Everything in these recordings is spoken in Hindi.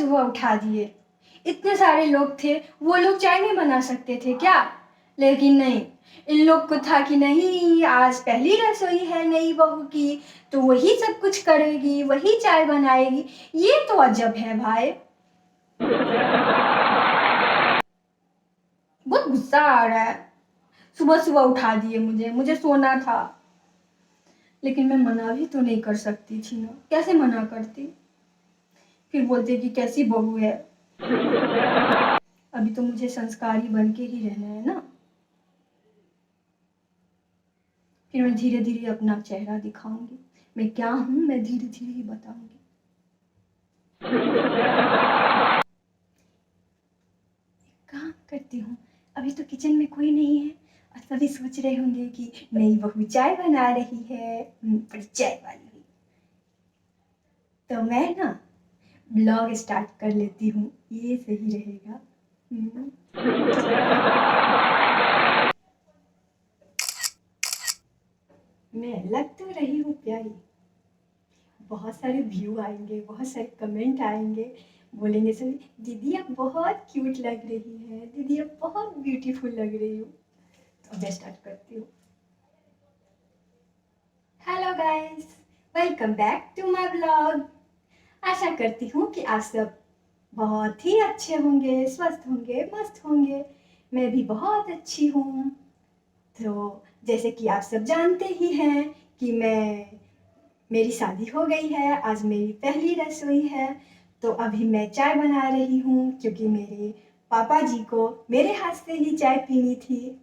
सुबह उठा दिए। इतने सारे लोग थे, वो लोग चाय नहीं बना सकते थे क्या? लेकिन नहीं, इन लोग को था कि नहीं, आज पहली रसोई है नई बहू की, तो वही सब कुछ करेगी, वही चाय बनाएगी। ये तो अजब है भाई। बहुत गुस्सा आ रहा है। सुबह सुबह उठा दिए मुझे सोना था। लेकिन मैं मना भी तो नहीं कर सकती थी ना, कैसे मना करती? फिर बोलते कि कैसी बहू है। अभी तो मुझे संस्कारी बन के ही रहना है ना। फिर मैं धीरे धीरे अपना चेहरा दिखाऊंगी। मैं क्या हूं, मैं धीरे धीरे ही बताऊंगी। काम करती हूँ, अभी तो किचन में कोई नहीं है और सभी सोच रहे होंगे कि नई बहू चाय बना रही है, बड़ी चाय वाली हुई। तो मैं ना ब्लॉग स्टार्ट कर लेती हूँ, ये सही रहेगा। मैं लग तो रही हूँ प्यारी, बहुत सारे व्यू आएंगे, बहुत सारे कमेंट आएंगे, बोलेंगे सभी दीदी आप बहुत क्यूट लग रही है, दीदी आप बहुत ब्यूटीफुल लग रही हो। तो मैं स्टार्ट करती हूँ। Hello guys, welcome back to my blog. आशा करती हूँ कि आप सब बहुत ही अच्छे होंगे, स्वस्थ होंगे, मस्त होंगे। मैं भी बहुत अच्छी हूँ। तो जैसे कि आप सब जानते ही हैं कि मेरी शादी हो गई है, आज मेरी पहली रसोई है। तो अभी मैं चाय बना रही हूँ क्योंकि मेरे पापा जी को मेरे हाथ से ही चाय पीनी थी।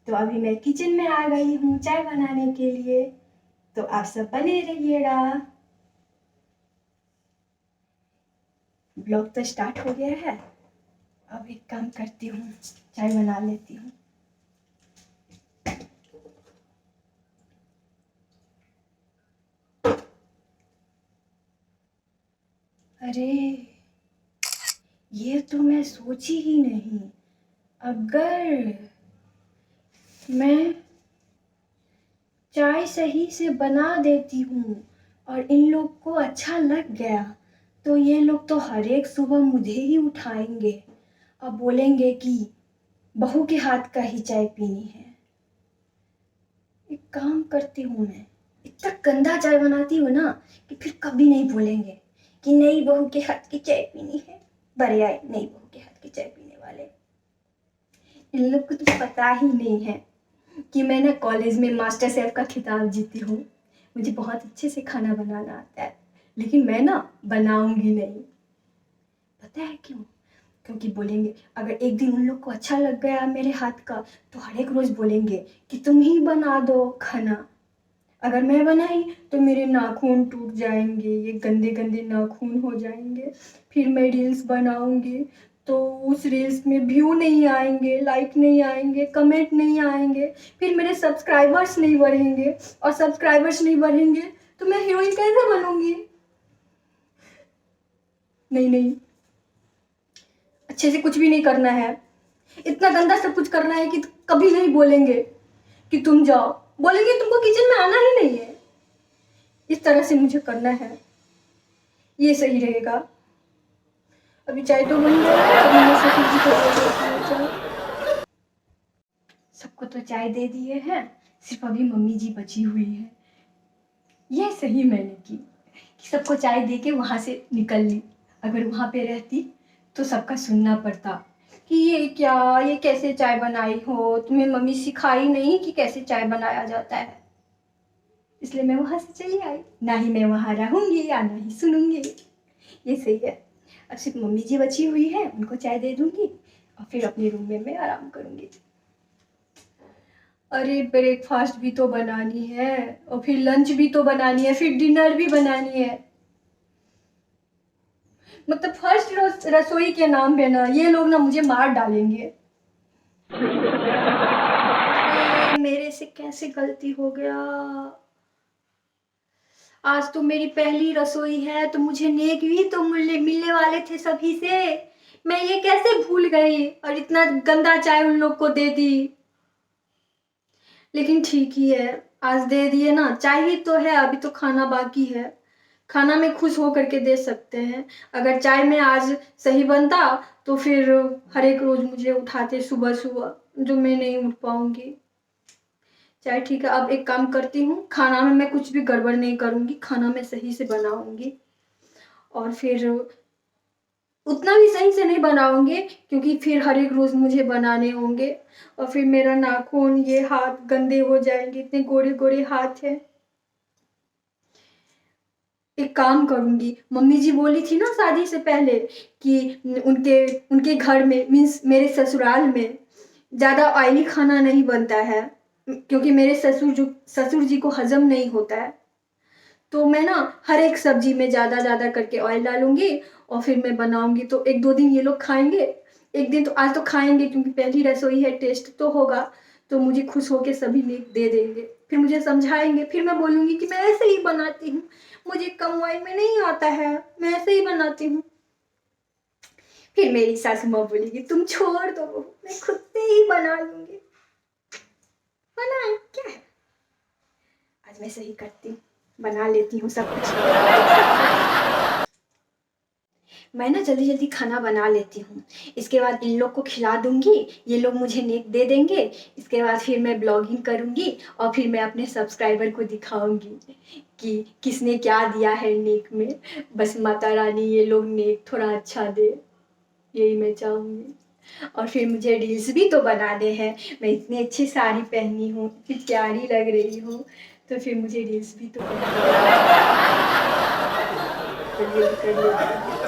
तो अभी मैं किचन में आ गई हूँ चाय बनाने के लिए। तो आप सब बने रहिएगा। ब्लॉग तो स्टार्ट हो गया है। अब एक काम करती हूँ, चाय बना लेती हूँ। अरे ये तो मैं सोची ही नहीं। अगर मैं चाय सही से बना देती हूँ और इन लोग को अच्छा लग गया तो ये लोग तो हर एक सुबह मुझे ही उठाएंगे और बोलेंगे कि बहू के हाथ का ही चाय पीनी है। एक काम करती हूँ, मैं इतना गंदा चाय बनाती हूँ ना कि फिर कभी नहीं बोलेंगे कि नई बहू के हाथ की चाय पीनी है। बड़े आए नई बहू के हाथ की चाय पीने वाले। इन लोग को तो पता ही नहीं है कि मैं ना कॉलेज में मास्टर शेफ का खिताब जीती हूँ। मुझे बहुत अच्छे से खाना बनाना आता है, लेकिन मैं ना बनाऊंगी नहीं। पता है क्यों? क्योंकि बोलेंगे, अगर एक दिन उन लोग को अच्छा लग गया मेरे हाथ का तो हर एक रोज बोलेंगे कि तुम ही बना दो खाना। अगर मैं बनाई तो मेरे नाखून टूट जाएंगे, ये गंदे गंदे नाखून हो जाएंगे। फिर मैं रील्स बनाऊंगी तो उस रील्स में व्यू नहीं आएंगे, लाइक नहीं आएंगे, कमेंट नहीं आएंगे। फिर मेरे सब्सक्राइबर्स नहीं बढ़ेंगे और सब्सक्राइबर्स नहीं बढ़ेंगे तो मैं हीरोइन कैसे बनूंगी? नहीं नहीं, अच्छे से कुछ भी नहीं करना है। इतना गंदा सब कुछ करना है कि कभी नहीं बोलेंगे कि तुम जाओ, बोलेंगे तुमको किचन में आना ही नहीं है। इस तरह से मुझे करना है, ये सही रहेगा। अभी चाय तो बन गया है, अभी मैं सखी जी को दे देती हूँ चाय। सबको तो चाय दे दिए हैं, सिर्फ अभी मम्मी जी बची हुई है। ये सही मैंने की कि सबको चाय दे के वहां से निकल ली। अगर वहां पे रहती तो सबका सुनना पड़ता कि ये क्या, ये कैसे चाय बनाई हो, तुम्हें मम्मी सिखाई नहीं कि कैसे चाय बनाया जाता है। इसलिए मैं वहां से चली आई, ना ही मैं वहां रहूंगी या ना ही सुनूंगी। ये सही है। अब सिर्फ मम्मी जी बची हुई है, उनको चाय दे दूंगी और फिर अपने रूम में मैं आराम करूंगी। अरे ब्रेकफास्ट भी तो बनानी है और फिर लंच भी तो बनानी है, फिर डिनर भी बनानी है। मतलब फर्स्ट रसोई के नाम पे ना ये लोग ना मुझे मार डालेंगे। मेरे से कैसे गलती हो गया? आज तो मेरी पहली रसोई है तो मुझे नेक भी तो मिलने वाले थे सभी से। मैं ये कैसे भूल गई और इतना गंदा चाय उन लोग को दे दी। लेकिन ठीक ही है, आज दे दिए ना, चाय ही तो है, अभी तो खाना बाकी है। खाना में खुश हो करके दे सकते हैं। अगर चाय में आज सही बनता तो फिर हर एक रोज़ मुझे उठाते सुबह-सुबह, जो मैं नहीं उठ पाऊँगी। चाहे ठीक है, अब एक काम करती हूँ, खाना में मैं कुछ भी गड़बड़ नहीं करूँगी, खाना मैं सही से बनाऊँगी और फिर उतना भी सही से नहीं बनाऊँगी क्योंकि फिर हर एक रोज़ मुझे बनाने होंगे और फिर मेरा नाखून, ये हाथ गंदे हो जाएँगे, इतने गोरे-गोरे हाथ हैं। एक काम करूँगी, मम्मी जी बोली थी ना शादी से पहले कि उनके उनके घर में मीन्स मेरे ससुराल में ज़्यादा ऑयली खाना नहीं बनता है क्योंकि मेरे ससुर जी को हज़म नहीं होता है। तो मैं ना हर एक सब्ज़ी में ज़्यादा-ज़्यादा करके ऑयल डालूँगी और फिर मैं बनाऊँगी तो 1-2 दिन ये लोग खाएँगे, एक दिन तो आज तो खाएँगे क्योंकि पहली रसोई है, टेस्ट तो होगा, तो मुझे खुश होके सभी नेक दे देंगे। फिर मुझे समझाएँगे, फिर मैं बोलूँगी कि मैं ऐसे ही बनाती हूँ, मुझे कम ऑयल में नहीं आता है, मैं ऐसे ही बनाती हूँ। फिर मेरी सासू माँ बोलेगी, "तुम छोड़ दो, मैं खुद से ही बना लूँगी।" बनाए, क्या है? आज मैं सही करती हूँ, बना लेती हूँ सब कुछ। मैं ना जल्दी-जल्दी खाना बना लेती हूँ। इसके बाद इन लोग को खिला दूँगी, ये लोग मुझे नेक दे देंगे। इसके बाद फिर मैं ब्लॉगिंग करूँगी और फिर मैं अपने सब्सक्राइबर को दिखाऊँगी कि किसने क्या दिया है नेक में। बस माता रानी ये लोग नेक थोड़ा अच्छा दे, यही मैं चाहूँगी। और फिर मुझे रील्स भी तो बनाने हैं। मैं इतनी अच्छी साड़ी पहनी हूँ, इतनी प्यारी लग रही हूँ, तो फिर मुझे रील्स भी तो बनाने हैं। चलिए कर लेती हूँ।